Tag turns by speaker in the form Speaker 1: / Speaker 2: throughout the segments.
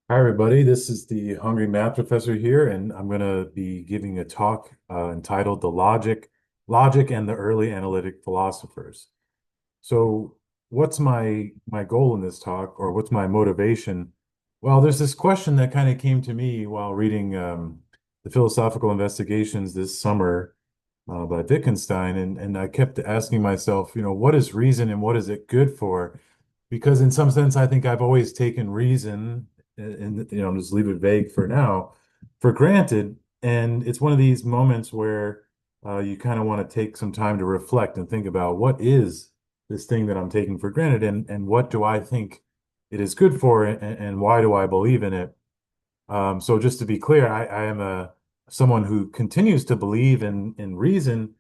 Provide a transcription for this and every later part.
Speaker 1: Hi, everybody. This is the Hungry Math Professor here, and I'm going to be giving a talk entitled "Logic and the Early Analytic Philosophers." So, what's my goal in this talk, or what's my motivation? Well, there's this question that kind of came to me while reading the Philosophical Investigations this summer by Wittgenstein, and I kept asking myself, what is reason and what is it good for? Because in some sense, I think I've always taken reason, and just leave it vague for now, for granted. And it's one of these moments where you kind of want to take some time to reflect and think about what is this thing that I'm taking for granted, and what do I think it is good for, and why do I believe in it? So just to be clear, I am someone who continues to believe in reason,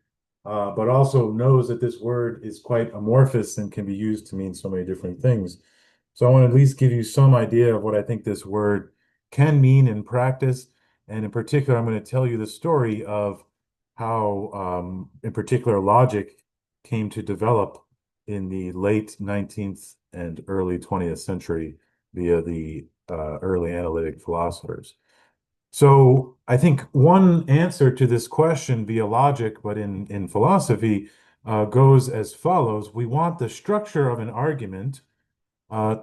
Speaker 1: but also knows that this word is quite amorphous and can be used to mean so many different things. So I want to at least give you some idea of what I think this word can mean in practice. And in particular, I'm going to tell you the story of how, in particular, logic came to develop in the late 19th and early 20th century via the early analytic philosophers. So I think one answer to this question via logic, but in philosophy, goes as follows. We want the structure of an argument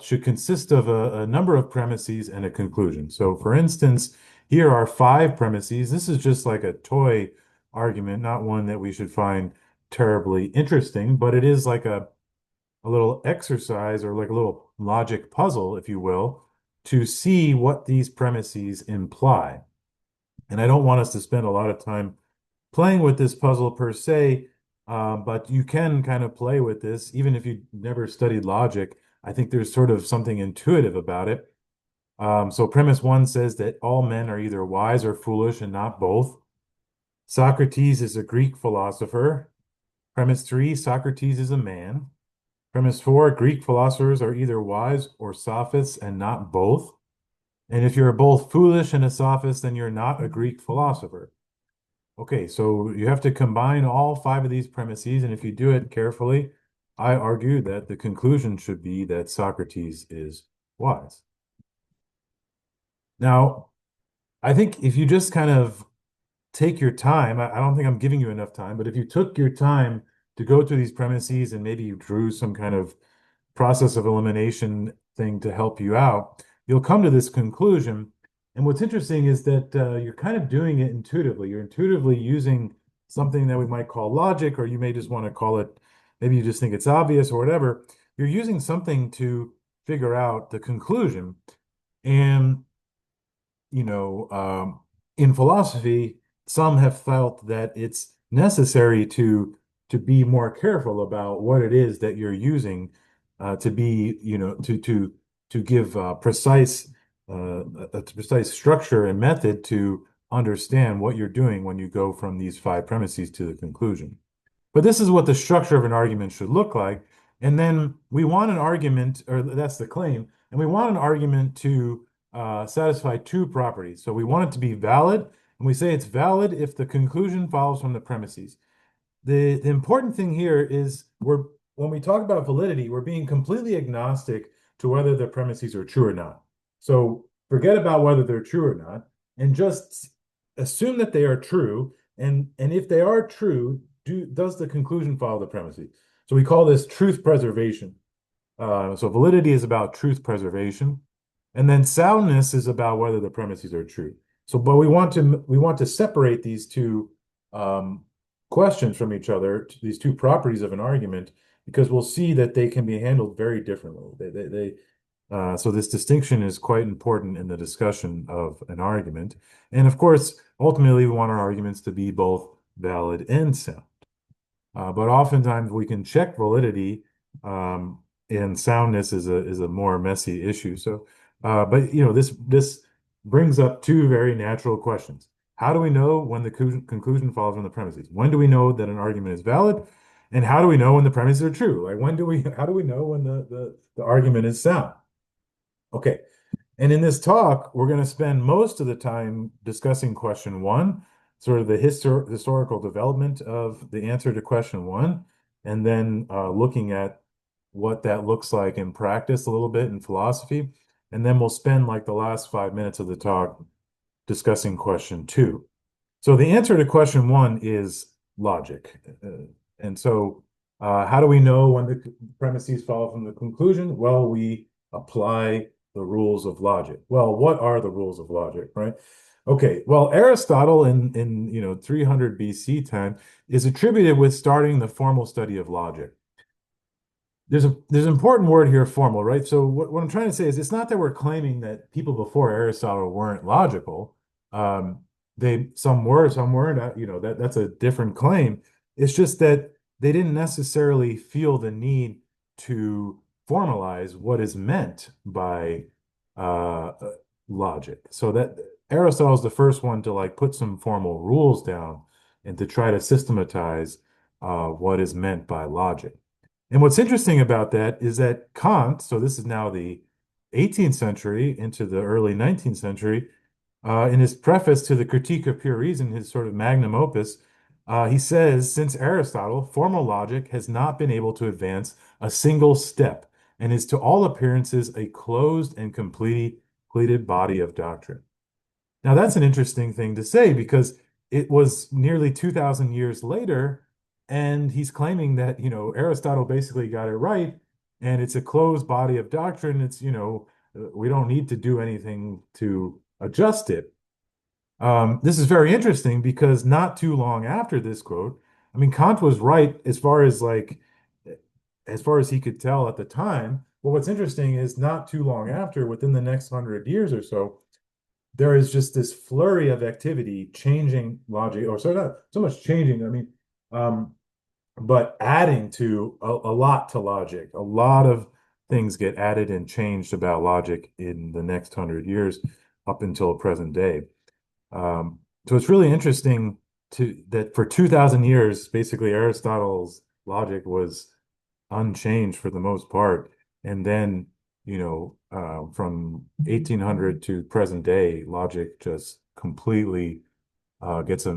Speaker 1: should consist of a number of premises and a conclusion. So for instance, here are five premises. This is just like a toy argument, not one that we should find terribly interesting, but it is like a little exercise or like a little logic puzzle, if you will, to see what these premises imply. And I don't want us to spend a lot of time playing with this puzzle per se, but you can kind of play with this, even if you never studied logic. I think there's sort of something intuitive about it. So premise one says that all men are either wise or foolish and not both. Socrates is a Greek philosopher. Premise three, Socrates is a man. Premise four, Greek philosophers are either wise or sophists and not both. And if you're both foolish and a sophist, then you're not a Greek philosopher. Okay, so you have to combine all five of these premises, and if you do it carefully, I argue that the conclusion should be that Socrates is wise. Now, I think if you just kind of take your time, I don't think I'm giving you enough time, but if you took your time to go through these premises and maybe you drew some kind of process of elimination thing to help you out, you'll come to this conclusion. And what's interesting is that you're kind of doing it intuitively. You're intuitively using something that we might call logic, or you may just want to call it, maybe you just think it's obvious or whatever. You're using something to figure out the conclusion. And in philosophy, some have felt that it's necessary to be more careful about what it is that you're using to be, to give a precise structure and method to understand what you're doing when you go from these five premises to the conclusion. But this is what the structure of an argument should look like. And then we want an argument, or that's the claim, and we want an argument to satisfy two properties. So we want it to be valid, and we say it's valid if the conclusion follows from the premises. The important thing here is when we talk about validity, we're being completely agnostic to whether the premises are true or not. So forget about whether they're true or not, and just assume that they are true. And if they are true, does the conclusion follow the premises? So we call this truth preservation. So validity is about truth preservation, and then soundness is about whether the premises are true. So, but we want to separate these two um, questions from each other, these two properties of an argument, because we'll see that they can be handled very differently. So this distinction is quite important in the discussion of an argument. And of course, ultimately, we want our arguments to be both valid and sound. But oftentimes we can check validity, and soundness is a more messy issue. So, but this brings up two very natural questions. How do we know when the conclusion follows from the premises? When do we know that an argument is valid? And how do we know when the premises are true? Like how do we know when the argument is sound? Okay. And in this talk, we're going to spend most of the time discussing question one, sort of the historical development of the answer to question one, and then looking at what that looks like in practice a little bit in philosophy. and then we'll spend like the last 5 minutes of the talk discussing question two. So the answer to question one is logic. And so how do we know when the premises follow from the conclusion? Well, we apply the rules of logic. Well, what are the rules of logic, right? Okay, well, Aristotle in 300 BC time is attributed with starting the formal study of logic. There's an important word here, formal, right? So what I'm trying to say is it's not that we're claiming that people before Aristotle weren't logical. Um, some were, some weren't. That's a different claim. It's just that they didn't necessarily feel the need to formalize what is meant by logic. So that Aristotle's the first one to like put some formal rules down and to try to systematize what is meant by logic. And what's interesting about that is that Kant, so this is now the 18th century into the early 19th century, in his preface to the Critique of Pure Reason, his sort of magnum opus, he says, since Aristotle, formal logic has not been able to advance a single step and is to all appearances a closed and completed body of doctrine. Now, that's an interesting thing to say because it was nearly 2,000 years later, and he's claiming that, Aristotle basically got it right, and it's a closed body of doctrine. We don't need to do anything to adjust it. This is very interesting because not too long after this quote, I mean, Kant was right as far as he could tell at the time. But what's interesting is not too long after, within the next 100 years or so, there is just this flurry of activity changing logic, or sorry, not so much changing, I mean, um, but adding to a lot to logic. A lot of things get added and changed about logic in the next 100 years up until present day. So it's really interesting that for 2,000 years, basically Aristotle's logic was unchanged for the most part. And then, from 1800 to present day, logic just completely gets a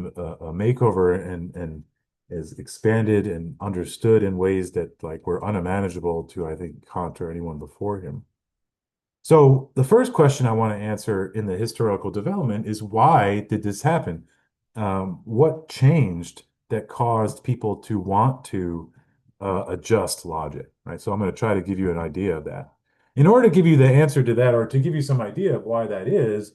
Speaker 1: makeover and is expanded and understood in ways that like were unimaginable to, I think, Kant or anyone before him. So the first question I want to answer in the historical development is why did this happen? What changed that caused people to want to adjust logic, right? So I'm going to try to give you an idea of that. In order to give you the answer to that, or to give you some idea of why that is,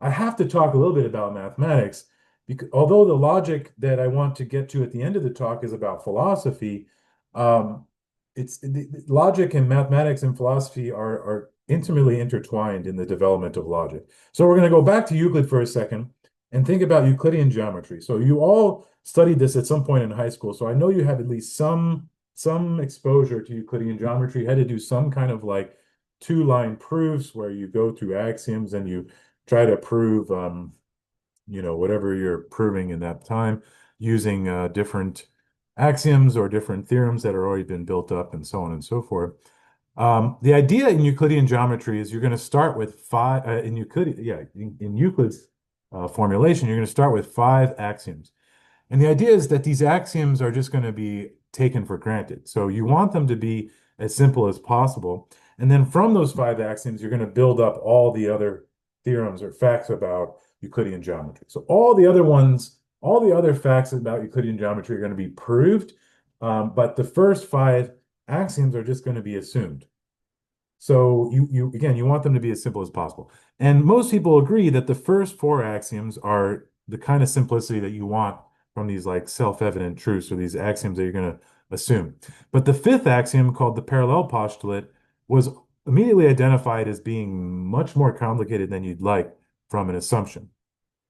Speaker 1: I have to talk a little bit about mathematics, because although the logic that I want to get to at the end of the talk is about philosophy, um, logic and mathematics and philosophy are intimately intertwined in the development of logic. So we're going to go back to Euclid for a second and think about Euclidean geometry. So you all studied this at some point in high school, so I know you have at least some exposure to Euclidean geometry. You had to do some kind of like two-line proofs where you go through axioms and you try to prove whatever you're proving in that time using different axioms or different theorems that are already been built up and so on and so forth. The idea in Euclidean geometry is you're going to start with five in Euclid's formulation, you're going to start with five axioms. And the idea is that these axioms are just going to be taken for granted. So you want them to be as simple as possible. And then from those five axioms, you're going to build up all the other theorems or facts about Euclidean geometry. So all the other facts about Euclidean geometry are going to be proved, but the first five axioms are just going to be assumed. So you want them to be as simple as possible. And most people agree that the first four axioms are the kind of simplicity that you want from these like self-evident truths or these axioms that you're going to assume. But the fifth axiom, called the parallel postulate, was immediately identified as being much more complicated than you'd like from an assumption,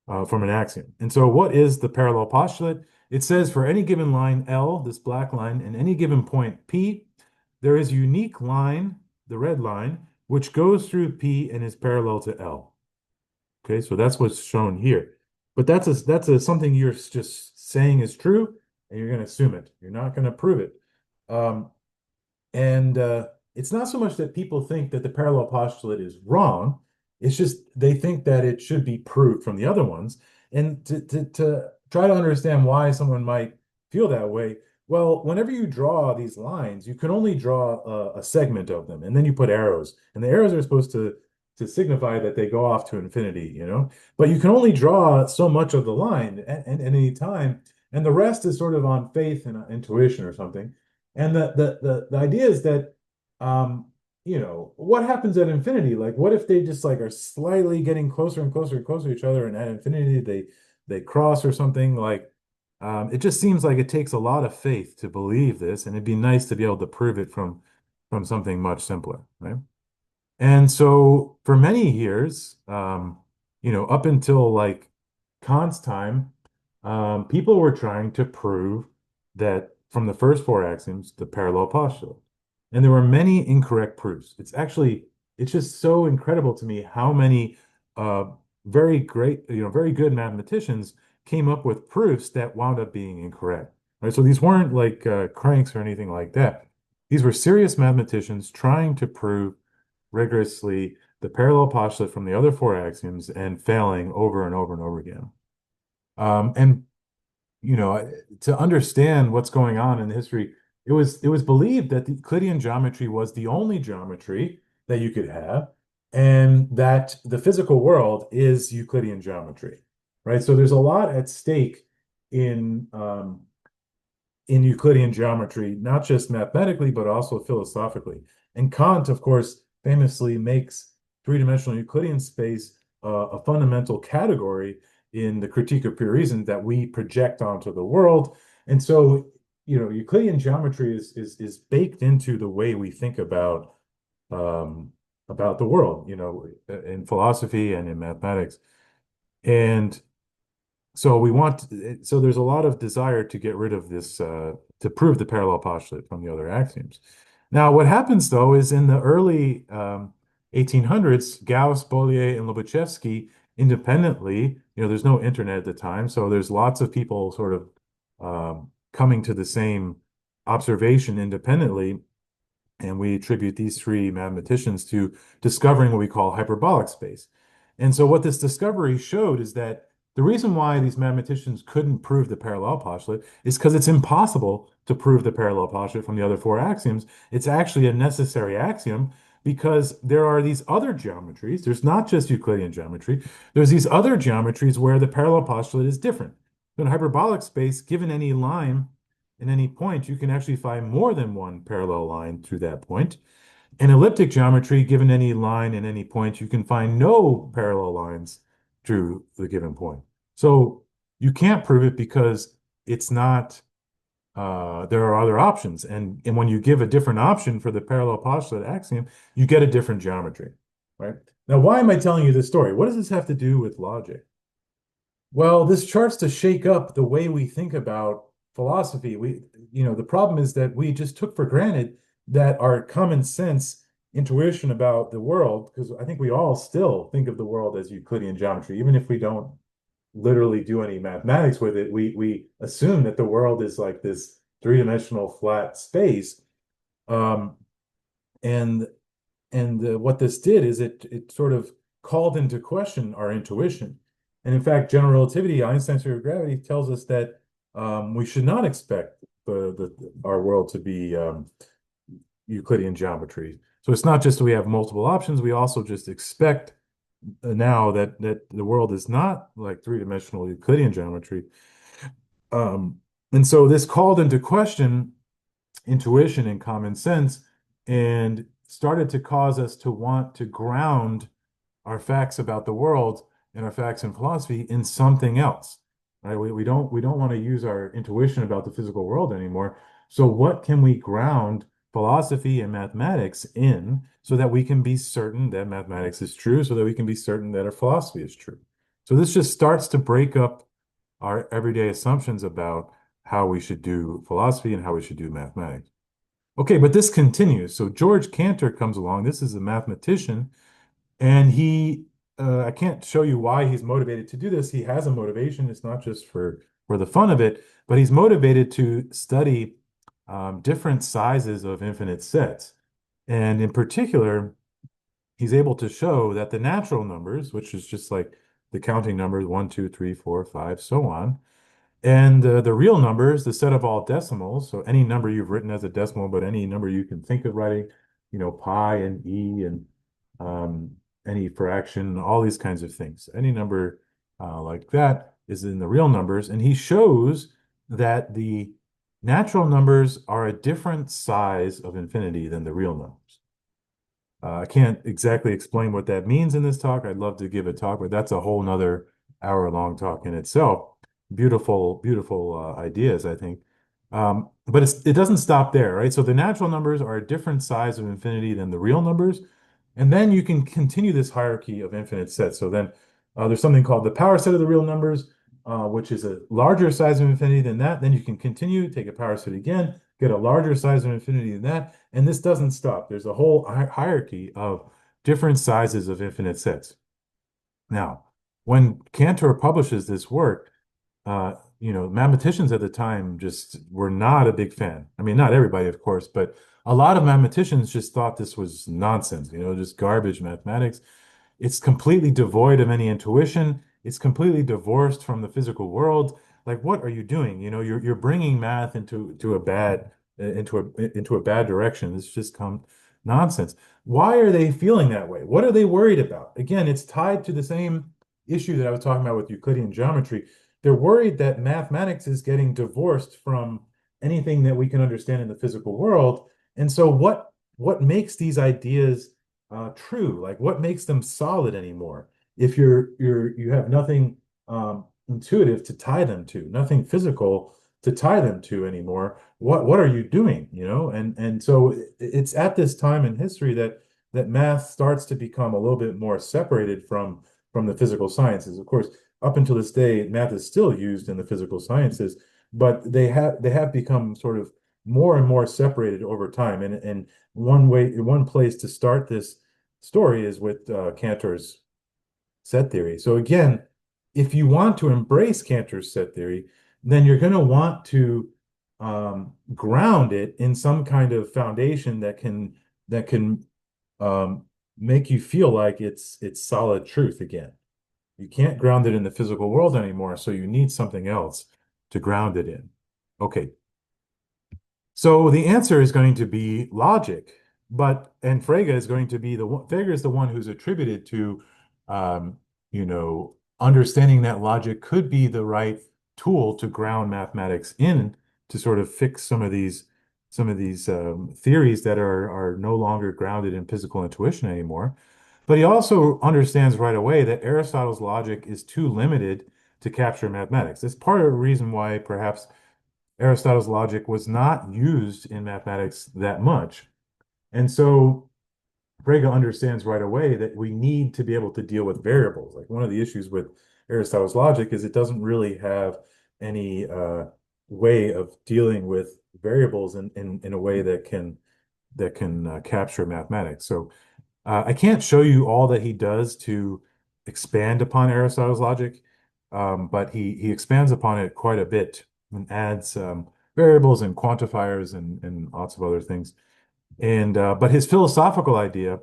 Speaker 1: from an axiom. And so what is the parallel postulate? It says for any given line L, this black line, and any given point P, there is a unique line, the red line, which goes through P and is parallel to L. Okay, so that's what's shown here. But that's something you're just saying is true, and you're going to assume it. You're not going to prove it. And it's not so much that people think that the parallel postulate is wrong. It's just they think that it should be proved from the other ones. And to try to understand why someone might feel that way, well, whenever you draw these lines, you can only draw a segment of them, and then you put arrows. And the arrows are supposed to to signify that they go off to infinity, you know? But you can only draw so much of the line at any time, and the rest is sort of on faith and intuition or something. And the idea is that um, what happens at infinity? Like, what if they just like are slightly getting closer and closer and closer to each other, and at infinity they cross or something? Like, it just seems like it takes a lot of faith to believe this, and it'd be nice to be able to prove it from something much simpler, right? And so for many years, up until like Kant's time, people were trying to prove that from the first four axioms, the parallel postulate. And there were many incorrect proofs. It's just so incredible to me how many uh, very great, very good mathematicians came up with proofs that wound up being incorrect. Right? So these weren't like cranks or anything like that. These were serious mathematicians trying to prove rigorously the parallel postulate from the other four axioms and failing over and over and over again. And to understand what's going on in history, it was believed that the Euclidean geometry was the only geometry that you could have, and that the physical world is Euclidean geometry, right? So there's a lot at stake in in Euclidean geometry, not just mathematically, but also philosophically. And Kant, of course, famously makes three-dimensional Euclidean space a fundamental category in the Critique of Pure Reason that we project onto the world. And so, Euclidean geometry is baked into the way we think about the world, in philosophy and in mathematics. And so there's a lot of desire to get rid of this, to prove the parallel postulate from the other axioms. Now, what happens though is in the early 1800s, Gauss, Bollier, and Lobachevsky independently, there's no internet at the time, so there's lots of people sort of coming to the same observation independently, and we attribute these three mathematicians to discovering what we call hyperbolic space. And so what this discovery showed is that the reason why these mathematicians couldn't prove the parallel postulate is because it's impossible to prove the parallel postulate from the other four axioms. It's actually a necessary axiom because there are these other geometries. There's not just Euclidean geometry. There's these other geometries where the parallel postulate is different. In hyperbolic space, given any line in any point, you can actually find more than one parallel line through that point. In elliptic geometry, given any line in any point, you can find no parallel lines through the given point. So you can't prove it because it's not, there are other options. And when you give a different option for the parallel postulate axiom, you get a different geometry, right? Now, why am I telling you this story? What does this have to do with logic? Well, this charts to shake up the way we think about philosophy. The problem is that we just took for granted that our common sense intuition about the world, because I think we all still think of the world as Euclidean geometry, even if we don't literally do any mathematics with it, we assume that the world is like this three-dimensional flat space. Um, and what this did is it sort of called into question our intuition. And in fact, general relativity, Einstein's theory of gravity, tells us that we should not expect our world to be Euclidean geometry. So it's not just that we have multiple options, we also just expect now that the world is not like three-dimensional Euclidean geometry. Um, and so this called into question intuition and common sense and started to cause us to want to ground our facts about the world and our facts in philosophy in something else, right? We don't want to use our intuition about the physical world anymore. So what can we ground philosophy and mathematics in so that we can be certain that mathematics is true, so that we can be certain that our philosophy is true? So this just starts to break up our everyday assumptions about how we should do philosophy and how we should do mathematics. Okay, but this continues. So George Cantor comes along. This is a mathematician, and I can't show you why he's motivated to do this. He has a motivation. It's not just for the fun of it, but he's motivated to study different sizes of infinite sets. And in particular, he's able to show that the natural numbers, which is just like the counting numbers, 1, 2, 3, 4, 5, so on, and the real numbers, the set of all decimals, so any number you've written as a decimal, but any number you can think of writing, pi and e and any fraction, all these kinds of things. Any number like that is in the real numbers, and he shows that the natural numbers are a different size of infinity than the real numbers. I can't exactly explain what that means in this talk. I'd love to give a talk, but that's a whole nother hour-long talk in itself. Beautiful, beautiful ideas, I think. But it doesn't stop there, right? So the natural numbers are a different size of infinity than the real numbers. And then you can continue this hierarchy of infinite sets. So then there's something called the power set of the real numbers, which is a larger size of infinity than that. Then you can continue, take a power set again, get a larger size of infinity than that. And this doesn't stop. There's a whole hierarchy of different sizes of infinite sets. Now, when Cantor publishes this work, mathematicians at the time just were not a big fan. I mean, not everybody, of course, but a lot of mathematicians just thought this was nonsense, just garbage mathematics. It's completely devoid of any intuition. It's completely divorced from the physical world. Like, what are you doing? You're bringing math into a bad direction. It's just come nonsense. Why are they feeling that way? What are they worried about? Again, it's tied to the same issue that I was talking about with Euclidean geometry. They're worried that mathematics is getting divorced from anything that we can understand in the physical world. And so what makes these ideas true? Like what makes them solid anymore? If you have nothing intuitive to tie them to, nothing physical to tie them to anymore, what are you doing? And so it's at this time in history that math starts to become a little bit more separated from the physical sciences. Of course, up until this day, math is still used in the physical sciences, but they have become sort of more and more separated over time. And one place to start this story is with Cantor's set theory. So again, if you want to embrace Cantor's set theory, then you're going to want to ground it in some kind of foundation that can make you feel like it's solid truth again. You can't ground it in the physical world anymore, so you need something else to ground it in. Okay, so the answer is going to be logic, and Frege is going to be Frege is the one who's attributed to, understanding that logic could be the right tool to ground mathematics in to sort of fix some of these theories that are no longer grounded in physical intuition anymore. But he also understands right away that Aristotle's logic is too limited to capture mathematics. It's part of the reason why perhaps Aristotle's logic was not used in mathematics that much. And so Frege understands right away that we need to be able to deal with variables. Like one of the issues with Aristotle's logic is it doesn't really have any way of dealing with variables in a way that can capture mathematics. So I can't show you all that he does to expand upon Aristotle's logic, but he expands upon it quite a bit and adds variables and quantifiers and lots of other things. And but his philosophical idea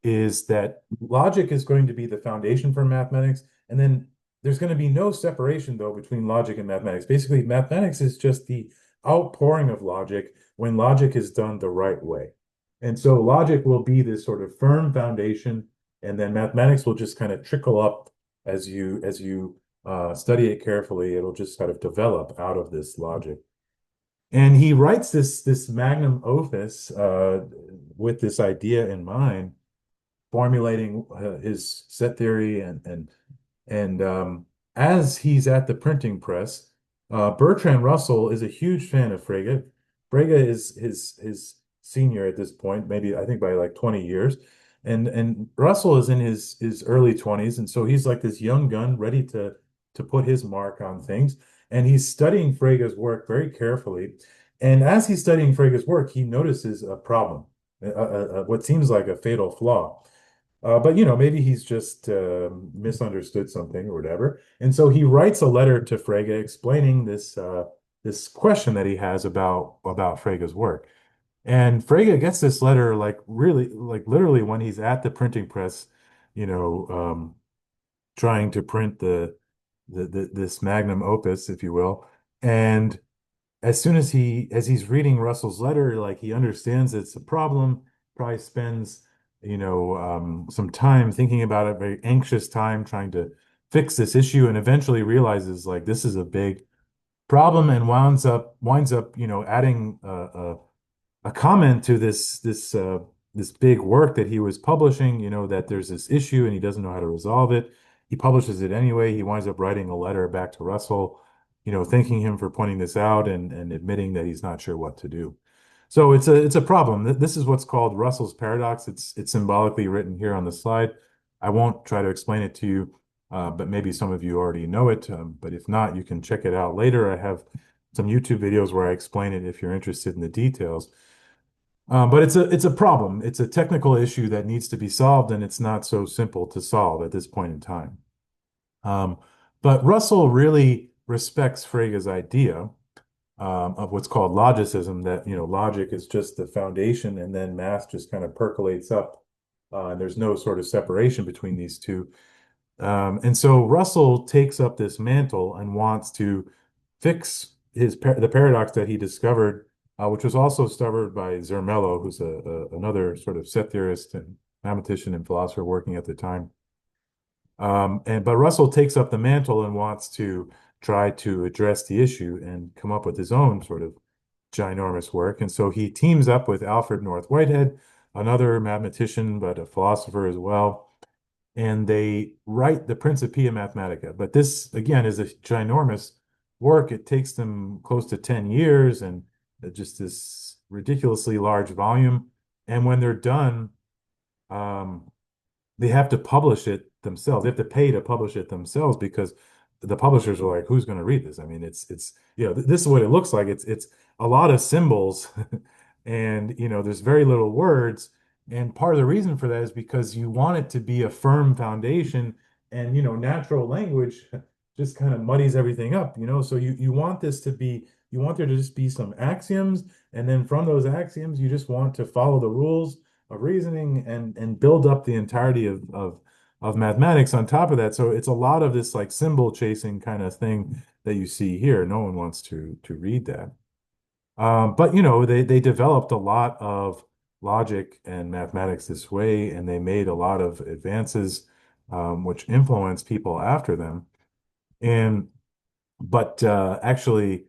Speaker 1: is that logic is going to be the foundation for mathematics, and then there's going to be no separation though between logic and mathematics. Basically, mathematics is just the outpouring of logic when logic is done the right way. And so logic will be this sort of firm foundation, and then mathematics will just kind of trickle up as you study it carefully. It'll just sort of develop out of this logic. And he writes this magnum opus with this idea in mind, formulating his set theory and as he's at the printing press, Bertrand Russell is a huge fan of Frege. Frege is his senior at this point, maybe I think by like 20 years. And Russell is in his early 20s, and so he's like this young gun ready to put his mark on things. And he's studying Frege's work very carefully. And as he's studying Frege's work, he notices a problem, what seems like a fatal flaw. But maybe he's just misunderstood something or whatever. And so he writes a letter to Frege explaining this question that he has about Frege's work. And Frege gets this letter like really, like literally when he's at the printing press, you know, um, trying to print this magnum opus, if you will. And as soon as he's reading Russell's letter, like he understands it's a problem, probably spends some time thinking about it, very anxious time trying to fix this issue, and eventually realizes like this is a big problem and winds up, adding a comment to this big work that he was publishing, that there's this issue and he doesn't know how to resolve it. He publishes it anyway. He winds up writing a letter back to Russell, thanking him for pointing this out and admitting that he's not sure what to do. So it's a problem. This is what's called Russell's paradox. It's symbolically written here on the slide. I won't try to explain it to you, but maybe some of you already know it. But if not, you can check it out later. I have some YouTube videos where I explain it if you're interested in the details. But it's a problem. It's a technical issue that needs to be solved, and it's not so simple to solve at this point in time. Um, but Russell really respects Frege's idea of what's called logicism, that logic is just the foundation, and then math just kind of percolates up, and there's no sort of separation between these two. And so Russell takes up this mantle and wants to fix the paradox that he discovered, which was also discovered by Zermelo, who's another sort of set theorist and mathematician and philosopher working at the time. But Russell takes up the mantle and wants to try to address the issue and come up with his own sort of ginormous work. And so he teams up with Alfred North Whitehead, another mathematician, but a philosopher as well, and they write the Principia Mathematica. But this, again, is a ginormous work. It takes them close to 10 years and just this ridiculously large volume. And when they're done, um, they have to publish it themselves. They have to pay to publish it themselves because the publishers are like, who's going to read this? I mean, this is what it looks like. It's a lot of symbols and, there's very little words. And part of the reason for that is because you want it to be a firm foundation and, natural language just kind of muddies everything up, so you want this to be, you want there to just be some axioms. And then from those axioms, you just want to follow the rules of reasoning and build up the entirety of mathematics on top of that. So it's a lot of this like symbol chasing kind of thing that you see here. No one wants to read that. But they developed a lot of logic and mathematics this way, and they made a lot of advances which influenced people after them. And but actually,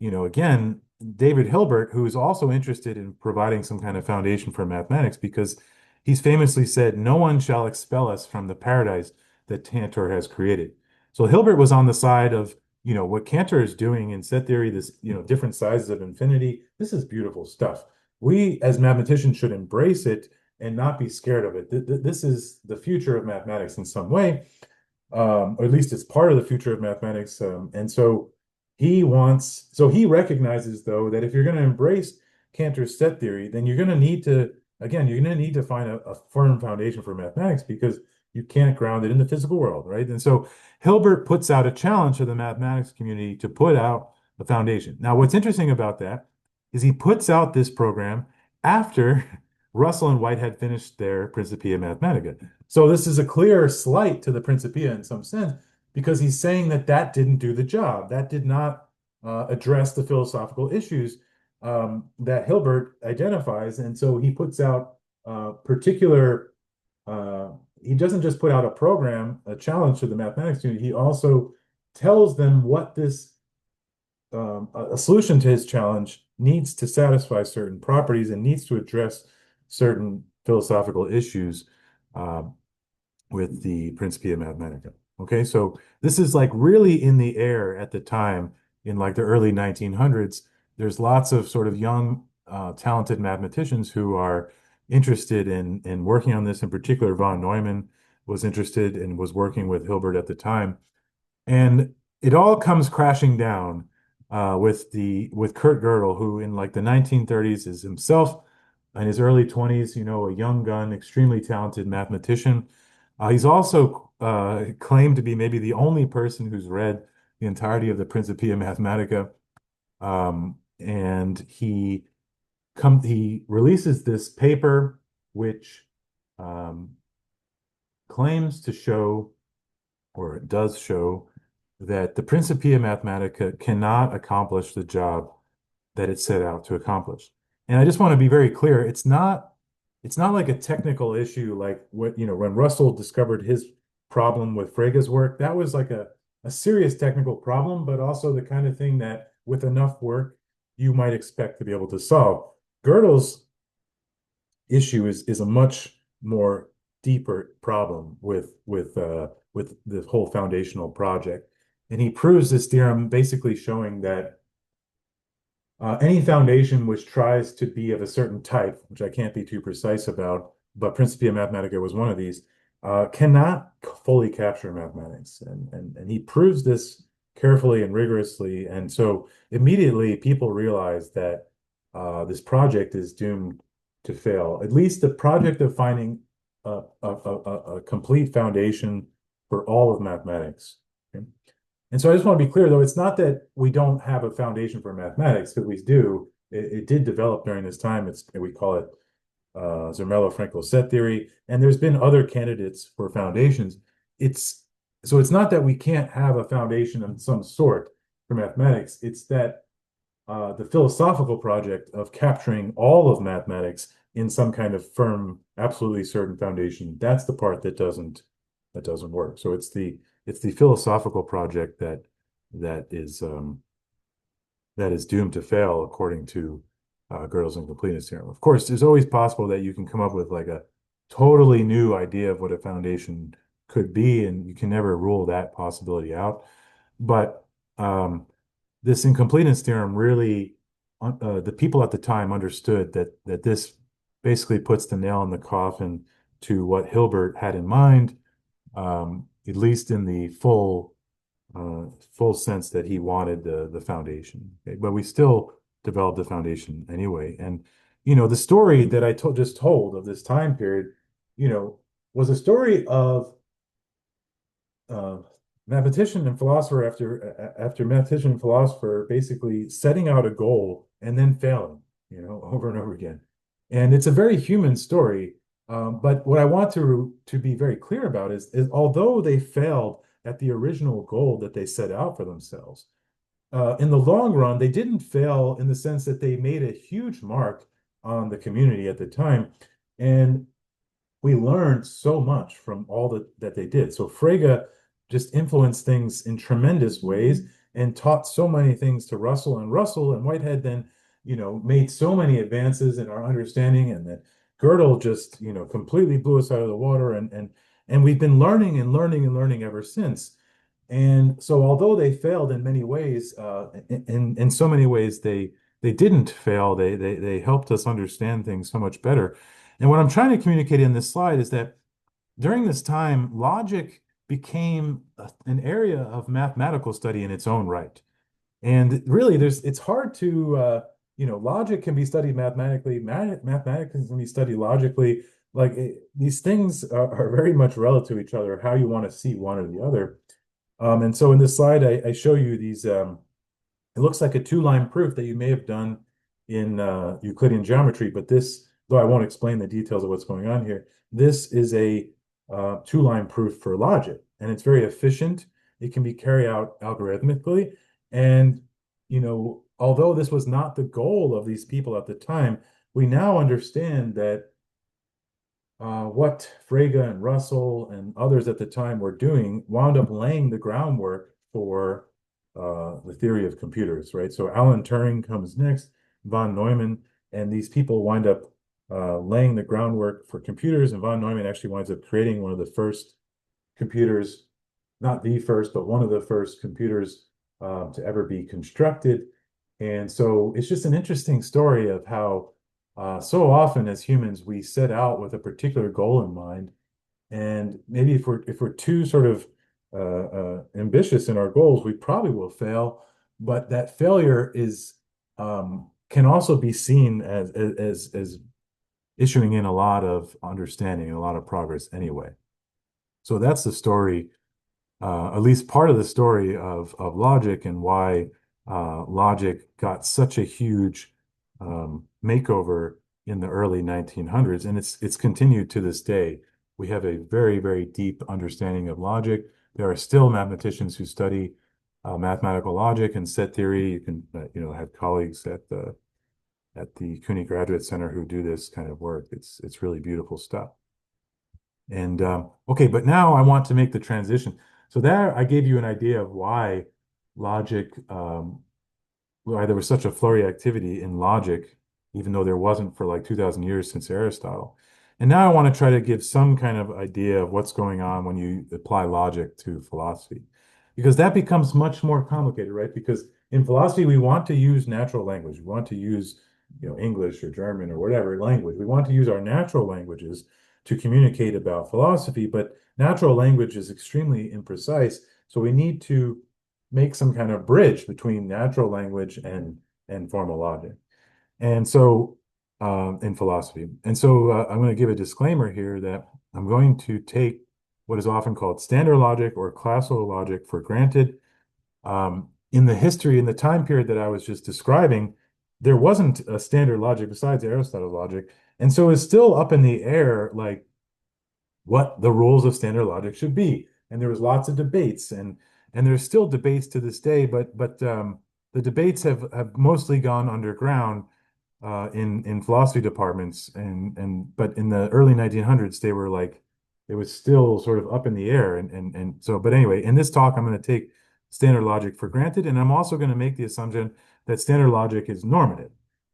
Speaker 1: again, David Hilbert, who is also interested in providing some kind of foundation for mathematics, because he's famously said, "No one shall expel us from the paradise that Cantor has created." So Hilbert was on the side of, what Cantor is doing in set theory, this, different sizes of infinity. This is beautiful stuff. We, as mathematicians, should embrace it and not be scared of it. This is the future of mathematics in some way, or at least it's part of the future of mathematics. And so he recognizes, though, that if you're going to embrace Cantor's set theory, then you're going to need to, again, you're going to need to find a firm foundation for mathematics because you can't ground it in the physical world, right? And so Hilbert puts out a challenge to the mathematics community to put out a foundation. Now, what's interesting about that is he puts out this program after Russell and Whitehead finished their Principia Mathematica. So this is a clear slight to the Principia in some sense, because he's saying that didn't do the job. That did not address the philosophical issues that Hilbert identifies. And so he puts out particular, he doesn't just put out a program, a challenge to the mathematics community, he also tells them what a solution to his challenge needs to satisfy certain properties and needs to address certain philosophical issues uh, with the Principia Mathematica. Okay, so this is like really in the air at the time in like the early 1900s. There's lots of sort of young, talented mathematicians who are interested in working on this. In particular, von Neumann was interested and was working with Hilbert at the time. And it all comes crashing down with Kurt Gödel, who in like the 1930s is himself in his early 20s, a young gun, extremely talented mathematician. He's also claimed to be maybe the only person who's read the entirety of the Principia Mathematica. And he releases this paper which claims to show, or it does show, that the Principia Mathematica cannot accomplish the job that it set out to accomplish. And I just want to be very clear, it's not it's not like a technical issue like what, when Russell discovered his problem with Frege's work, that was like a serious technical problem, but also the kind of thing that with enough work you might expect to be able to solve. Gödel's issue is a much more deeper problem with the whole foundational project. And he proves this theorem basically showing that any foundation which tries to be of a certain type, which I can't be too precise about, but Principia Mathematica was one of these, cannot fully capture mathematics. And he proves this carefully and rigorously. And so immediately people realize that this project is doomed to fail. At least the project of finding a complete foundation for all of mathematics. Okay? And so I just want to be clear, though, it's not that we don't have a foundation for mathematics, because we do. It did develop during this time. We call it Zermelo-Fraenkel set theory, and there's been other candidates for foundations. It's so it's not that we can't have a foundation of some sort for mathematics. It's that the philosophical project of capturing all of mathematics in some kind of firm, absolutely certain foundation, that's the part that doesn't work. So it's the philosophical project that is doomed to fail according to Gödel's incompleteness theorem. Of course, it's always possible that you can come up with like a totally new idea of what a foundation could be, and you can never rule that possibility out. But this incompleteness theorem really, the people at the time understood that this basically puts the nail in the coffin to what Hilbert had in mind, at least in the full sense that he wanted the foundation. Okay? But we still developed the foundation anyway. And the story that I just told of this time period, was a story of uh, mathematician and philosopher after mathematician and philosopher basically setting out a goal and then failing, over and over again. And it's a very human story. But what I want to be very clear about is although they failed at the original goal that they set out for themselves, in the long run, they didn't fail in the sense that they made a huge mark on the community at the time. And we learned so much from all that they did. So Frege just influenced things in tremendous ways and taught so many things to Russell, and Russell and Whitehead then, made so many advances in our understanding, and that Gödel just, completely blew us out of the water, and we've been learning and learning and learning ever since. And so, although they failed in many ways, in so many ways they didn't fail. They helped us understand things so much better. And what I'm trying to communicate in this slide is that during this time, logic became an area of mathematical study in its own right. And really, it's hard to, logic can be studied mathematically, mathematics can be studied logically. Like these things are very much relative to each other, how you want to see one or the other. And so in this slide, I show you these, it looks like a two-line proof that you may have done in Euclidean geometry, but this, though I won't explain the details of what's going on here, this is a two-line proof for logic, and it's very efficient. It can be carried out algorithmically, and although this was not the goal of these people at the time, we now understand that what Frege and Russell and others at the time were doing wound up laying the groundwork for the theory of computers, right? So Alan Turing comes next, von Neumann, and these people wind up laying the groundwork for computers, and von Neumann actually winds up creating one of the first computers, not the first, but one of the first computers to ever be constructed. And so it's just an interesting story of how so often as humans we set out with a particular goal in mind, and maybe if we're too sort of ambitious in our goals, we probably will fail. But that failure is can also be seen as issuing in a lot of understanding and a lot of progress anyway. So that's the story, at least part of the story of logic, and why logic got such a huge makeover in the early 1900s, and it's continued to this day. We have a very, very deep understanding of logic. There are still mathematicians who study mathematical logic and set theory. You can, have colleagues at at the CUNY Graduate Center who do this kind of work. It's really beautiful stuff. And okay, but now I want to make the transition. So there I gave you an idea of why logic, why there was such a flurry of activity in logic, even though there wasn't for like 2,000 years since Aristotle. And now I want to try to give some kind of idea of what's going on when you apply logic to philosophy, because that becomes much more complicated, right? Because in philosophy, we want to use natural language. We want to use, English or German or whatever language. We want to use our natural languages to communicate about philosophy, but natural language is extremely imprecise. So we need to make some kind of bridge between natural language and formal logic. And so in philosophy. And so I'm going to give a disclaimer here that I'm going to take what is often called standard logic or classical logic for granted. In the history, in the time period that I was just describing, there wasn't a standard logic besides Aristotle's logic. And so it's still up in the air, like what the rules of standard logic should be. And there was lots of debates, and there's still debates to this day, but the debates have mostly gone underground in philosophy departments, and but in the early 1900s they were like it was still sort of up in the air, and so but anyway, in this talk I'm going to take standard logic for granted, and I'm also going to make the assumption that standard logic is normative.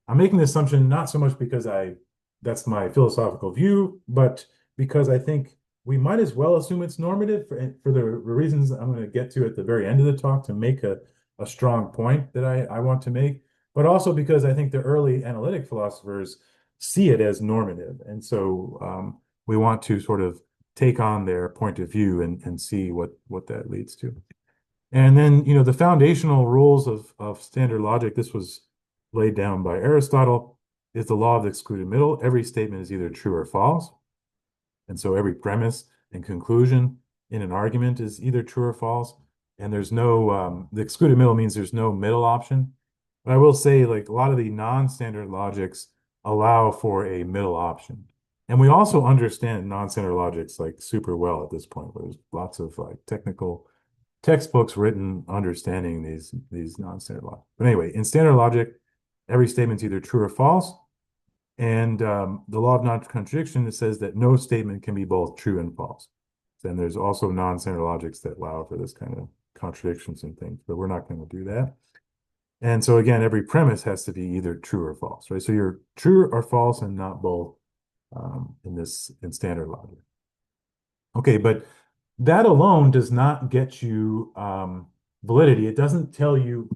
Speaker 1: I'm making the assumption not so much because I that's my philosophical view, but because I think we might as well assume it's normative for the reasons I'm going to get to at the very end of the talk to make a strong point that I want to make, but also because I think the early analytic philosophers see it as normative. And so we want to sort of take on their point of view and see what that leads to. And then, the foundational rules of standard logic, this was laid down by Aristotle, is the law of the excluded middle. Every statement is either true or false. And so every premise and conclusion in an argument is either true or false. And there's no, the excluded middle means there's no middle option. But I will say, like, a lot of the non-standard logics allow for a middle option. And we also understand non-standard logics like super well at this point. There's lots of like technical textbooks written understanding these non-standard logic. But anyway, in standard logic, every statement's either true or false. And the law of non-contradiction, it says that no statement can be both true and false. Then there's also non-standard logics that allow for this kind of contradictions and things, but we're not going to do that. And so again, every premise has to be either true or false, right? So you're true or false and not both in standard logic. Okay, but that alone does not get you validity. It doesn't tell you,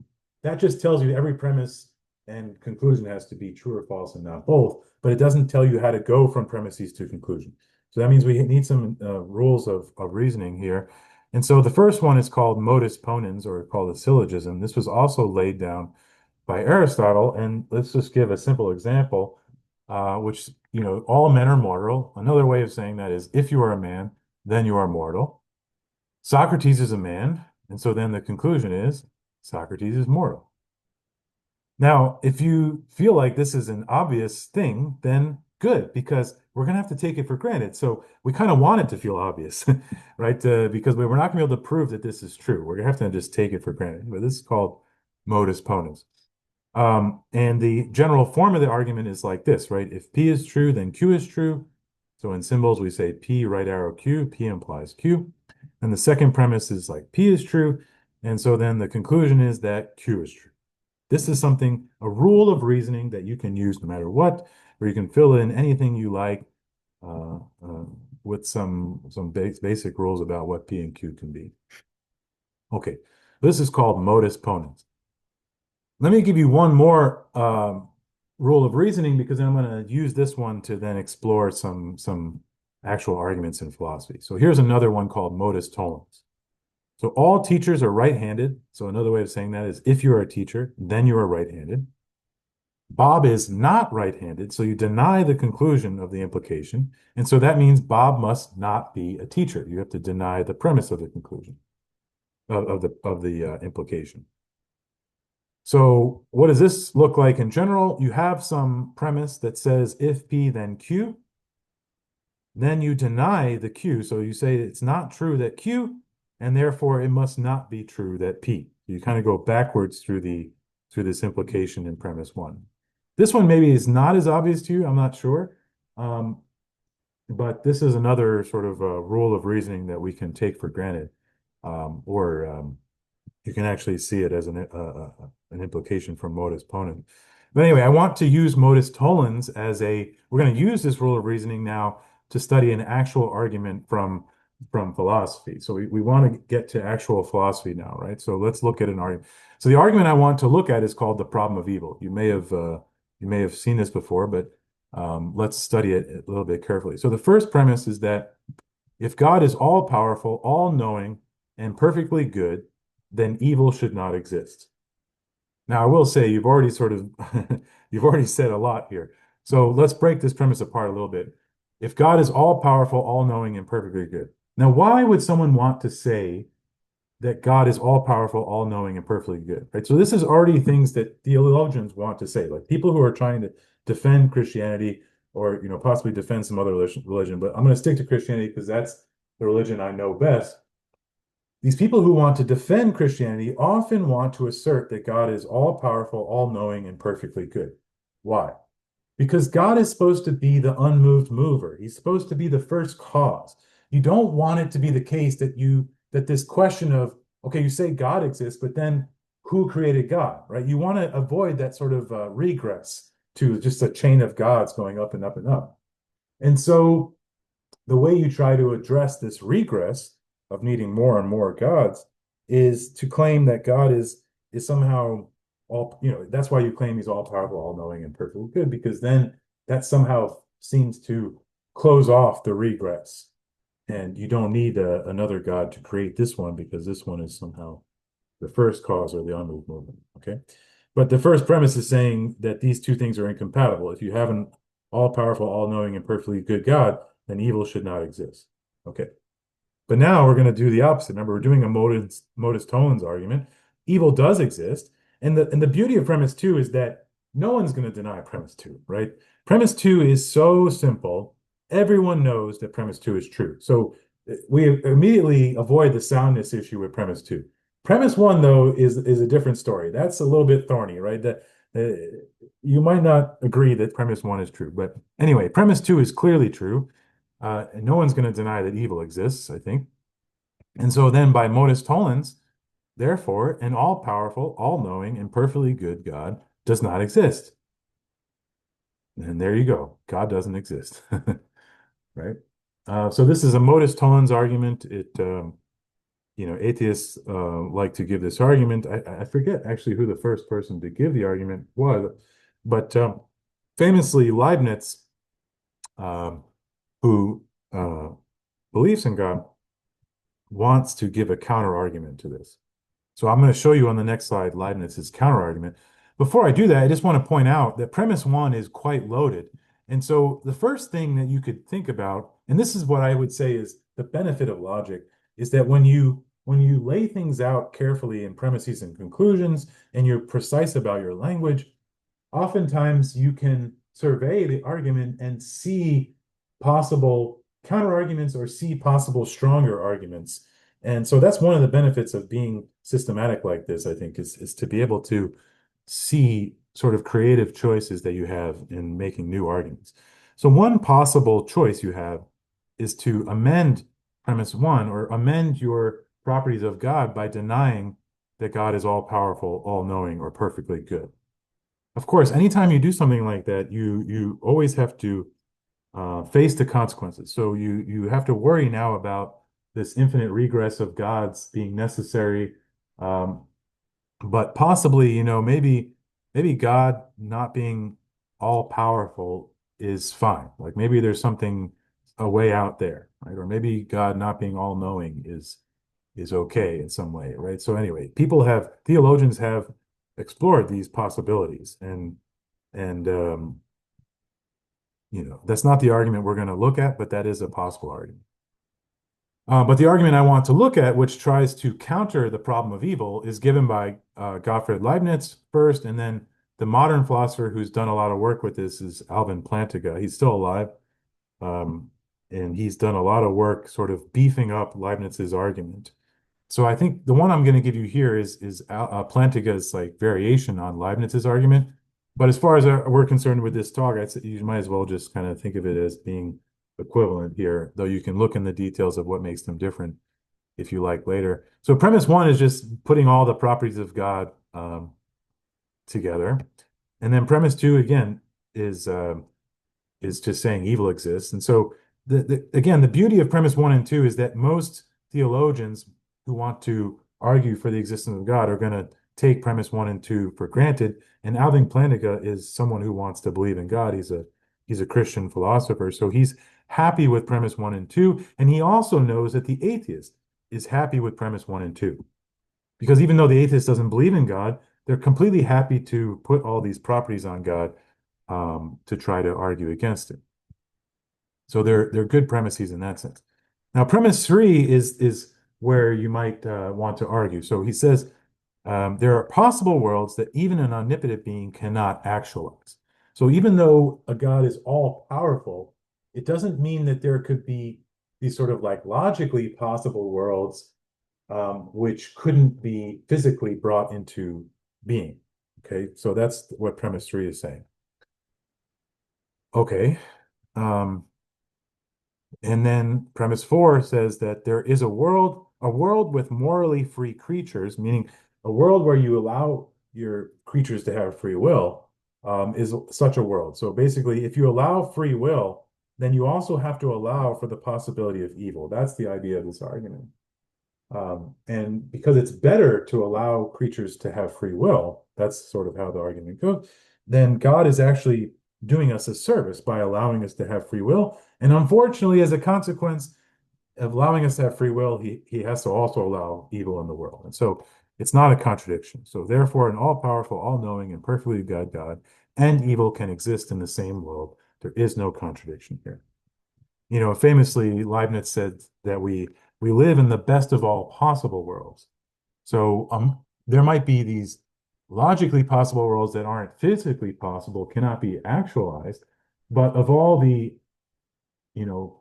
Speaker 1: that just tells you every premise and conclusion has to be true or false and not both, but it doesn't tell you how to go from premises to conclusion. So that means we need some rules of reasoning here. And so the first one is called modus ponens, or called a syllogism. This was also laid down by Aristotle. And let's just give a simple example, which, all men are mortal. Another way of saying that is if you are a man, then you are mortal. Socrates is a man, and so then the conclusion is Socrates is mortal. Now, if you feel like this is an obvious thing, then good, because we're going to have to take it for granted. So we kind of want it to feel obvious, right? Because we're not going to be able to prove that this is true. We're going to have to just take it for granted. But this is called modus ponens. And the general form of the argument is like this, right? If P is true, then Q is true. So in symbols, we say P, right arrow Q, P implies Q. And the second premise is like P is true. And so then the conclusion is that Q is true. This is something, a rule of reasoning that you can use no matter what, where you can fill in anything you like with some basic rules about what P and Q can be. Okay, this is called modus ponens. Let me give you one more rule of reasoning, because I'm going to use this one to then explore some actual arguments in philosophy. So here's another one called modus tollens. So all teachers are right-handed. So another way of saying that is if you're a teacher, then you are right-handed. Bob is not right-handed, so you deny the conclusion of the implication. And so that means Bob must not be a teacher. You have to deny the premise of the conclusion of the implication. So what does this look like in general? You have some premise that says if P, then Q. Then you deny the Q. So you say it's not true that Q, and therefore it must not be true that P. You kind of go backwards through this implication in premise one. This one maybe is not as obvious to you, I'm not sure. Um, but this is another sort of rule of reasoning that we can take for granted, or you can actually see it as an implication from modus ponens. But anyway, I want to use modus tollens as we're going to use this rule of reasoning now to study an actual argument from philosophy. So we want to get to actual philosophy now, right? So let's look at an argument. So the argument I want to look at is called the problem of evil. You may have seen this before, but let's study it a little bit carefully. So the first premise is that if God is all powerful, all knowing, and perfectly good, then evil should not exist. Now, I will say you've already sort of you've already said a lot here. So let's break this premise apart a little bit. If God is all powerful, all knowing, and perfectly good. Now, why would someone want to say that God is all powerful, all knowing, and perfectly good? Right. So this is already things that theologians want to say, like people who are trying to defend Christianity or possibly defend some other religion. But I'm going to stick to Christianity because that's the religion I know best. These people who want to defend Christianity often want to assert that God is all powerful, all knowing, and perfectly good. Why? Because God is supposed to be the unmoved mover. He's supposed to be the first cause. You don't want it to be the case that this question of, okay, you say God exists, but then who created God, right? You want to avoid that sort of regress to just a chain of gods going up and up and up. And so the way you try to address this regress of needing more and more gods is to claim that God is somehow all, that's why you claim he's all powerful, all knowing, and perfectly good, because then that somehow seems to close off the regress. And you don't need another God to create this one because this one is somehow the first cause or the unmoved movement. Okay. But the first premise is saying that these two things are incompatible. If you have an all powerful, all knowing, and perfectly good God, then evil should not exist. Okay. But now we're going to do the opposite. Remember, we're doing a modus tollens argument. Evil does exist. And the beauty of premise two is that no one's going to deny premise two, right? Premise two is so simple. Everyone knows that premise two is true. So we immediately avoid the soundness issue with premise two. Premise one, though, is a different story. That's a little bit thorny, right? That you might not agree that premise one is true. But anyway, premise two is clearly true. And no one's going to deny that evil exists, I think. And so then by modus tollens, therefore, an all-powerful, all-knowing, and perfectly good God does not exist. And there you go. God doesn't exist. Right? So this is a modus tollens argument. Atheists like to give this argument. I forget actually who the first person to give the argument was, but famously Leibniz, um, who believes in God, wants to give a counter argument to this. So I'm going to show you on the next slide Leibniz's counter argument. Before I do that, I just want to point out that premise one is quite loaded. And so the first thing that you could think about, and this is what I would say is the benefit of logic, is that when you lay things out carefully in premises and conclusions, and you're precise about your language, oftentimes you can survey the argument and see possible counter arguments or see possible stronger arguments. And so that's one of the benefits of being systematic like this, I think, is to be able to see sort of creative choices that you have in making new arguments. So one possible choice you have is to amend premise one or amend your properties of God by denying that God is all powerful, all knowing, or perfectly good. Of course, anytime you do something like that, you always have to face the consequences. So you have to worry now about this infinite regress of gods being necessary, but possibly, maybe God not being all powerful is fine. Like maybe there's something a way out there, right? Or maybe God not being all knowing is okay in some way, right? So anyway, theologians have explored these possibilities, and that's not the argument we're going to look at, but that is a possible argument. But the argument I want to look at, which tries to counter the problem of evil, is given by Gottfried Leibniz first, and then the modern philosopher who's done a lot of work with this is Alvin Plantinga. He's still alive, um, and he's done a lot of work sort of beefing up Leibniz's argument. So I think the one I'm going to give you here is Plantinga's like variation on Leibniz's argument. But as far as we're concerned with this talk, I'd say you might as well just kind of think of it as being equivalent here, though you can look in the details of what makes them different if you like later. So premise one is just putting all the properties of God together. And then premise two, again, is just saying evil exists. And so again, the beauty of premise one and two is that most theologians who want to argue for the existence of God are going to take premise one and two for granted. And Alvin Plantinga is someone who wants to believe in God. He's a Christian philosopher, so he's happy with premise one and two, and he also knows that the atheist is happy with premise one and two, because even though the atheist doesn't believe in God, they're completely happy to put all these properties on God to try to argue against it. So they're good premises in that sense. Now, premise three is where you might want to argue. So he says there are possible worlds that even an omnipotent being cannot actualize. So even though a God is all powerful, it doesn't mean that there could be these sort of like logically possible worlds which couldn't be physically brought into being. Okay, so that's what premise three is saying. Okay. Um, and then premise four says that there is a world with morally free creatures, meaning a world where you allow your creatures to have free will, is such a world. So basically, if you allow free will, then you also have to allow for the possibility of evil. That's the idea of this argument. And because it's better to allow creatures to have free will, that's sort of how the argument goes, then God is actually doing us a service by allowing us to have free will. And unfortunately, as a consequence of allowing us to have free will, he has to also allow evil in the world. And so it's not a contradiction. So therefore, an all-powerful, all-knowing, and perfectly good God and evil can exist in the same world. There is no contradiction here. You know, famously, Leibniz said that we live in the best of all possible worlds. So there might be these logically possible worlds that aren't physically possible, cannot be actualized, but of all the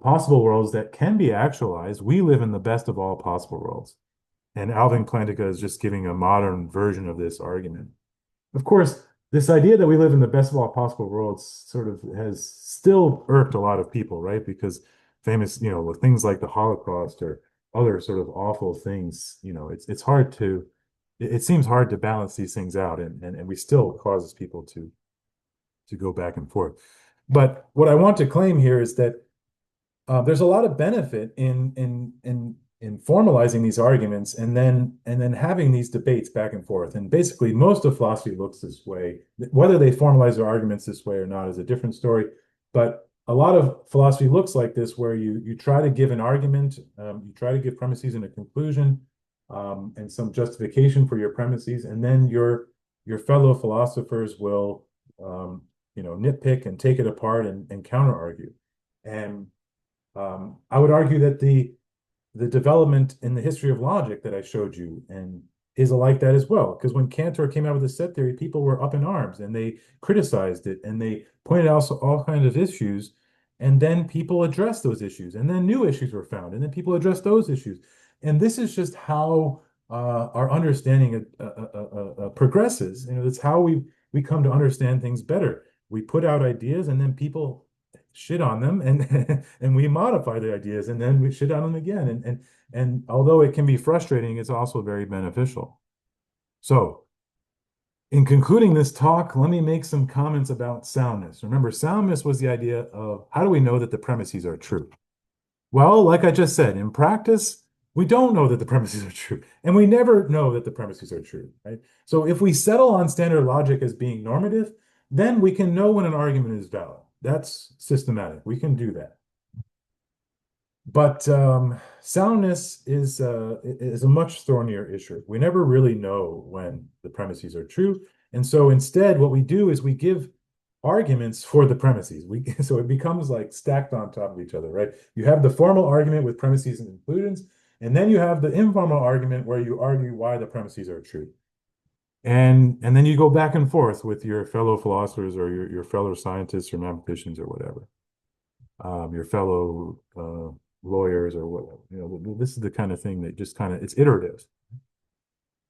Speaker 1: possible worlds that can be actualized, we live in the best of all possible worlds. And Alvin Plantinga is just giving a modern version of this argument. Of course, this idea that we live in the best of all possible worlds sort of has still irked a lot of people, right? Because famous, with things like the Holocaust or other sort of awful things, it's hard to, it seems hard to balance these things out, and we still causes people to go back and forth. But what I want to claim here is that there's a lot of benefit in formalizing these arguments and then having these debates back and forth. And basically, most of philosophy looks this way. Whether they formalize their arguments this way or not is a different story. But a lot of philosophy looks like this, where you try to give an argument, you try to give premises and a conclusion, and some justification for your premises, and then your fellow philosophers will nitpick and take it apart and counter argue. And I would argue that the development in the history of logic that I showed you and is like that as well. Because when Cantor came out with the set theory, people were up in arms and they criticized it and they pointed out all kinds of issues. And then people addressed those issues, and then new issues were found, and then people addressed those issues. And this is just how our understanding progresses. That's how we come to understand things better. We put out ideas, and then people shit on them, and and we modify the ideas, and then we shit on them again. And although it can be frustrating, it's also very beneficial. So, in concluding this talk, let me make some comments about soundness. Remember, soundness was the idea of how do we know that the premises are true? Well, like I just said, in practice, we don't know that the premises are true, and we never know that the premises are true, right? So if we settle on standard logic as being normative, then we can know when an argument is valid. That's systematic. We can do that. But soundness is a much thornier issue. We never really know when the premises are true. And so instead, what we do is we give arguments for the premises. So it becomes like stacked on top of each other, right? You have the formal argument with premises and inclusions, and then you have the informal argument where you argue why the premises are true. And then you go back and forth with your fellow philosophers or your fellow scientists or mathematicians or whatever, your fellow lawyers or whatever. This is the kind of thing that just kind of it's iterative.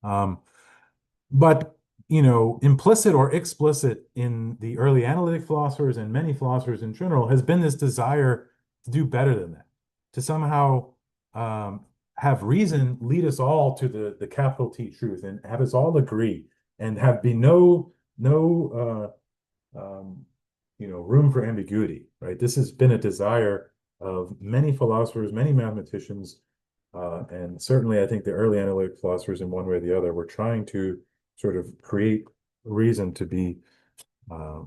Speaker 1: But implicit or explicit in the early analytic philosophers and many philosophers in general has been this desire to do better than that, to somehow um, have reason lead us all to the capital T truth and have us all agree and have be no room for ambiguity, right? This has been a desire of many philosophers, many mathematicians, and certainly I think the early analytic philosophers in one way or the other were trying to sort of create reason to be uh,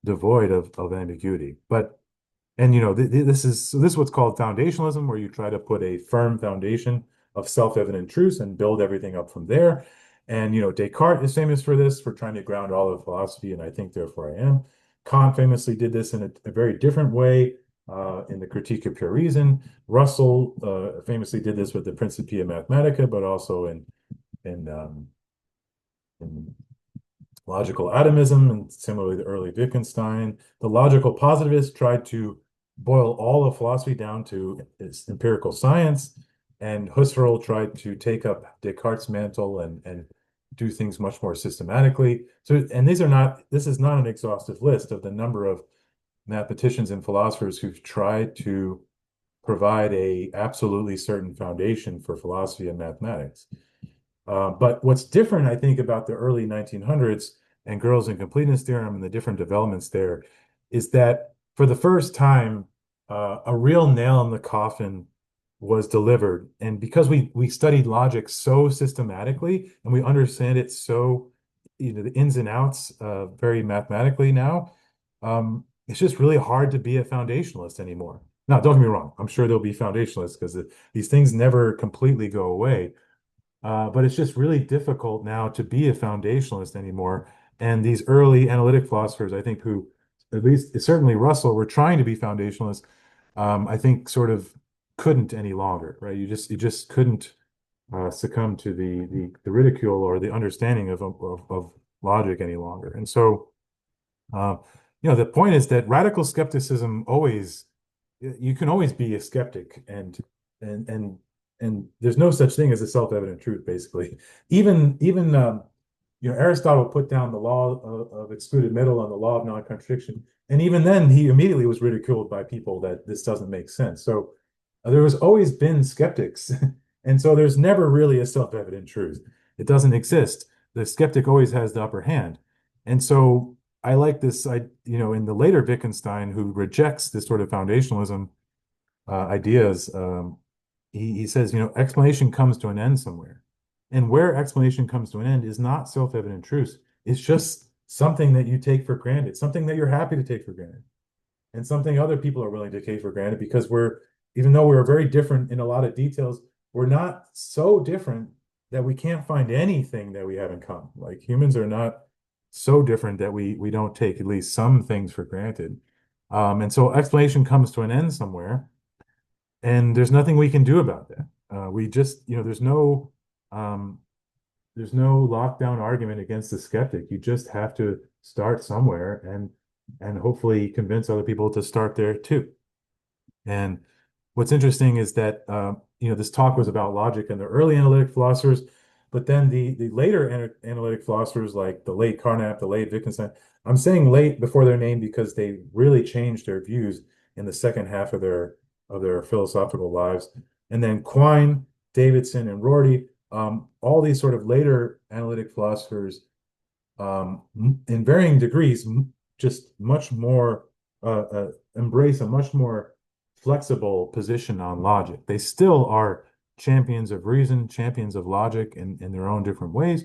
Speaker 1: devoid of ambiguity. But and this is what's called foundationalism, where you try to put a firm foundation of self-evident truths and build everything up from there. And Descartes is famous for this, for trying to ground all of philosophy, and I think therefore I am. Kant famously did this in a very different way in the Critique of Pure Reason. Russell famously did this with the Principia Mathematica, but also in logical atomism, and similarly the early Wittgenstein. The logical positivists tried to boil all of philosophy down to its empirical science, and Husserl tried to take up Descartes' mantle and do things much more systematically. So, and this is not an exhaustive list of the number of mathematicians and philosophers who've tried to provide a absolutely certain foundation for philosophy and mathematics. But what's different, I think, about the early 1900s and Girls' incompleteness theorem and the different developments there is that for the first time, a real nail in the coffin was delivered. And because we studied logic so systematically and we understand it so, the ins and outs very mathematically now, it's just really hard to be a foundationalist anymore. Now, don't get me wrong. I'm sure there'll be foundationalists because these things never completely go away. But it's just really difficult now to be a foundationalist anymore. And these early analytic philosophers, I think, who at least certainly Russell were trying to be foundationalists, I think sort of couldn't any longer, right? You just couldn't succumb to the ridicule or the understanding of logic any longer. And so, uh, the point is that radical skepticism always you can always be a skeptic and and and there's no such thing as a self-evident truth, basically. Even Aristotle put down the law of excluded middle and the law of non-contradiction, and even then he immediately was ridiculed by people that this doesn't make sense. So there has always been skeptics, and so there's never really a self-evident truth. It doesn't exist. The skeptic always has the upper hand, and so I like this. In the later Wittgenstein, who rejects this sort of foundationalism ideas. He says, explanation comes to an end somewhere. And where explanation comes to an end is not self-evident truth. It's just something that you take for granted, something that you're happy to take for granted, and something other people are willing to take for granted because even though we're very different in a lot of details, we're not so different that we can't find anything that we have in common. Like humans are not so different that we don't take at least some things for granted. And so explanation comes to an end somewhere, and there's nothing we can do about that. We just, um, there's no lockdown argument against the skeptic. You just have to start somewhere and hopefully convince other people to start there too. And what's interesting is that this talk was about logic and the early analytic philosophers, but then the later analytic philosophers, like the late Carnap, the late Wittgenstein. I'm saying late before their name because they really changed their views in the second half of their philosophical lives. And then Quine, Davidson, and Rorty, all these sort of later analytic philosophers, in varying degrees, just much more embrace a much more flexible position on logic. They still are champions of reason, champions of logic in their own different ways,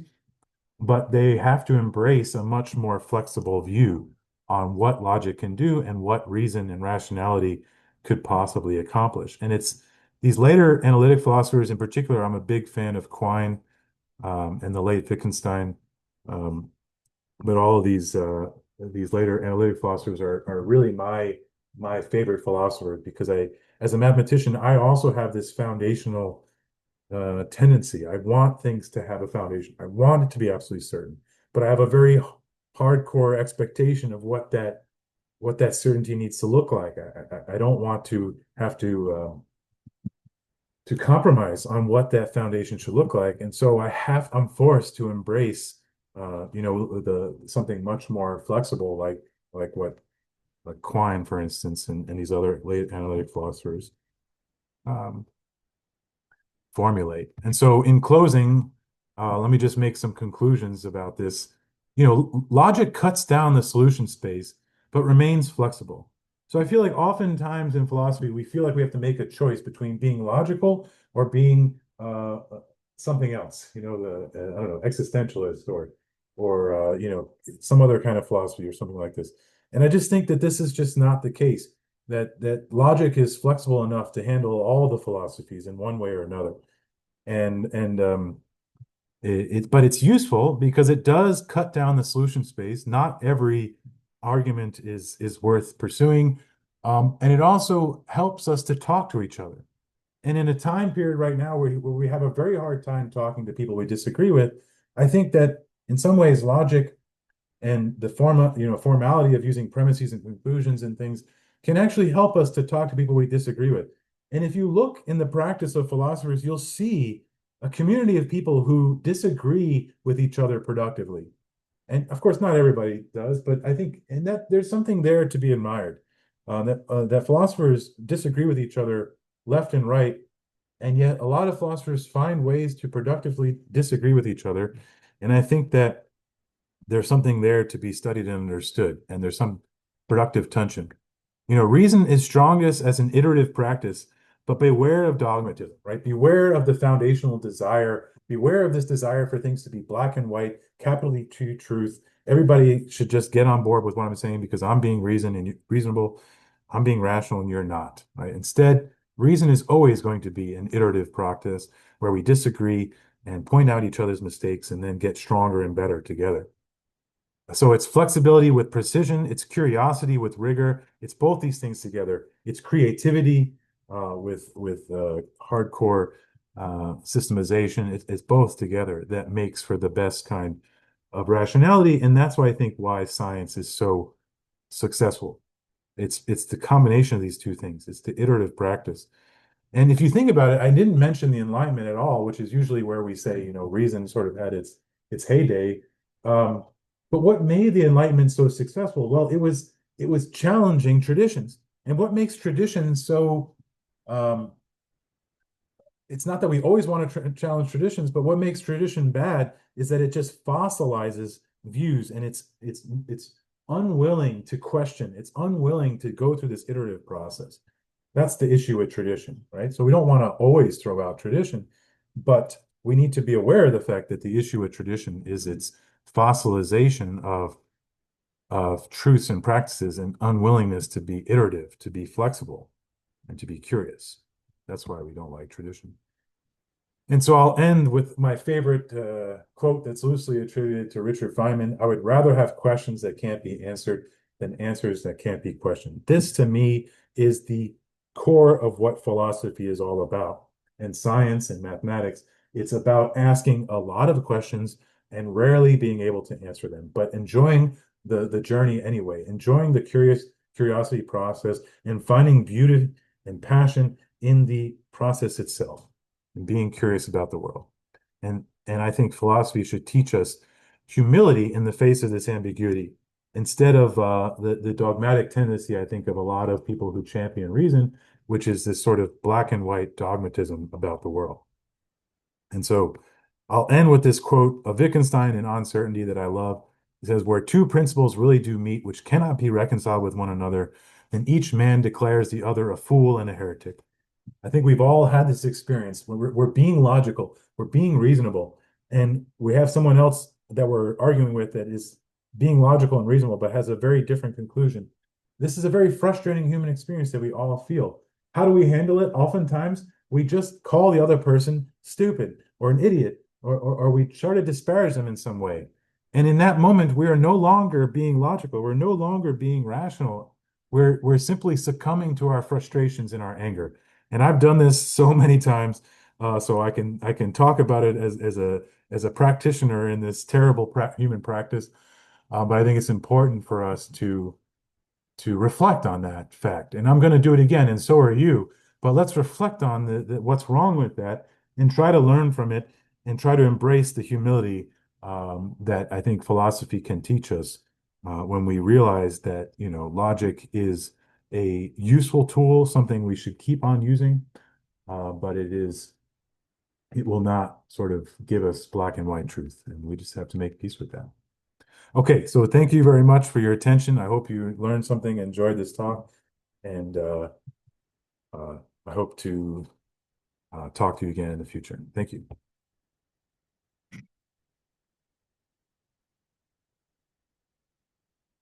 Speaker 1: but they have to embrace a much more flexible view on what logic can do and what reason and rationality could possibly accomplish. And it's these later analytic philosophers in particular, I'm a big fan of Quine and the late Wittgenstein, but all of these later analytic philosophers are really my favorite philosophers because as a mathematician, I also have this foundational tendency. I want things to have a foundation. I want it to be absolutely certain, but I have a very hardcore expectation of what that certainty needs to look like. I don't want to have to compromise on what that foundation should look like, and so I'm forced to embrace the something much more flexible, like what like Quine, for instance, and these other late analytic philosophers um, formulate. And so, in closing, let me just make some conclusions about this. Logic cuts down the solution space, but remains flexible. So I feel like oftentimes in philosophy, we feel like we have to make a choice between being logical or being something else, I don't know, existentialist or some other kind of philosophy or something like this. And I just think that this is just not the case, that logic is flexible enough to handle all the philosophies in one way or another. And but it's useful because it does cut down the solution space. Not every argument is worth pursuing. And it also helps us to talk to each other. And in a time period right now where we have a very hard time talking to people we disagree with, I think that in some ways logic and the formality of using premises and conclusions and things can actually help us to talk to people we disagree with. And if you look in the practice of philosophers, you'll see a community of people who disagree with each other productively. And of course, not everybody does, but I think and that there's something there to be admired. That philosophers disagree with each other left and right, and yet a lot of philosophers find ways to productively disagree with each other. And I think that there's something there to be studied and understood, and there's some productive tension. Reason is strongest as an iterative practice, but beware of dogmatism, right? Beware of the foundational desire. Beware of this desire for things to be black and white, capitally true truth. Everybody should just get on board with what I'm saying because I'm being reasonable. I'm being rational and you're not, right? Instead, reason is always going to be an iterative practice where we disagree and point out each other's mistakes and then get stronger and better together. So it's flexibility with precision, it's curiosity with rigor, it's both these things together. It's creativity with hardcore systemization. It's both together that makes for the best kind of rationality, and that's why science is so successful. It's the combination of these two things. It's the iterative practice. And if you think about it, I didn't mention the Enlightenment at all, which is usually where we say, reason sort of had its heyday. Um, but what made the Enlightenment so successful? Well, it was challenging traditions. And what makes traditions so um, it's not that we always want to challenge traditions, but what makes tradition bad is that it just fossilizes views and it's unwilling to question. It's unwilling to go through this iterative process. That's the issue with tradition, right? So we don't want to always throw out tradition, but we need to be aware of the fact that the issue with tradition is its fossilization of truths and practices and unwillingness to be iterative, to be flexible, and to be curious. That's why we don't like tradition. And so I'll end with my favorite quote that's loosely attributed to Richard Feynman. I would rather have questions that can't be answered than answers that can't be questioned. This, to me, is the core of what philosophy is all about. And science and mathematics, it's about asking a lot of questions and rarely being able to answer them, but enjoying the journey anyway, enjoying the curiosity process and finding beauty and passion in the process itself and being curious about the world. And I think philosophy should teach us humility in the face of this ambiguity instead of the dogmatic tendency, I think, of a lot of people who champion reason, which is this sort of black and white dogmatism about the world. And so I'll end with this quote of Wittgenstein in Uncertainty that I love. It says, where two principles really do meet, which cannot be reconciled with one another, then each man declares the other a fool and a heretic. I think we've all had this experience when we're being logical, we're being reasonable, and we have someone else that we're arguing with that is being logical and reasonable, but has a very different conclusion. This is a very frustrating human experience that we all feel. How do we handle it? Oftentimes, we just call the other person stupid or an idiot, or we try to disparage them in some way. And in that moment, we are no longer being logical. We're no longer being rational. We're simply succumbing to our frustrations and our anger. And I've done this so many times, so I can talk about it as a practitioner in this terrible human practice. But I think it's important for us to reflect on that fact. And I'm going to do it again, and so are you. But let's reflect on what's wrong with that and try to learn from it and try to embrace the humility that I think philosophy can teach us when we realize that, logic is a useful tool, something we should keep on using, but it will not sort of give us black and white truth, and we just have to make peace with that. Okay, so thank you very much for your attention. I hope you learned something, enjoyed this talk, and uh, I hope to talk to you again in the future. Thank you.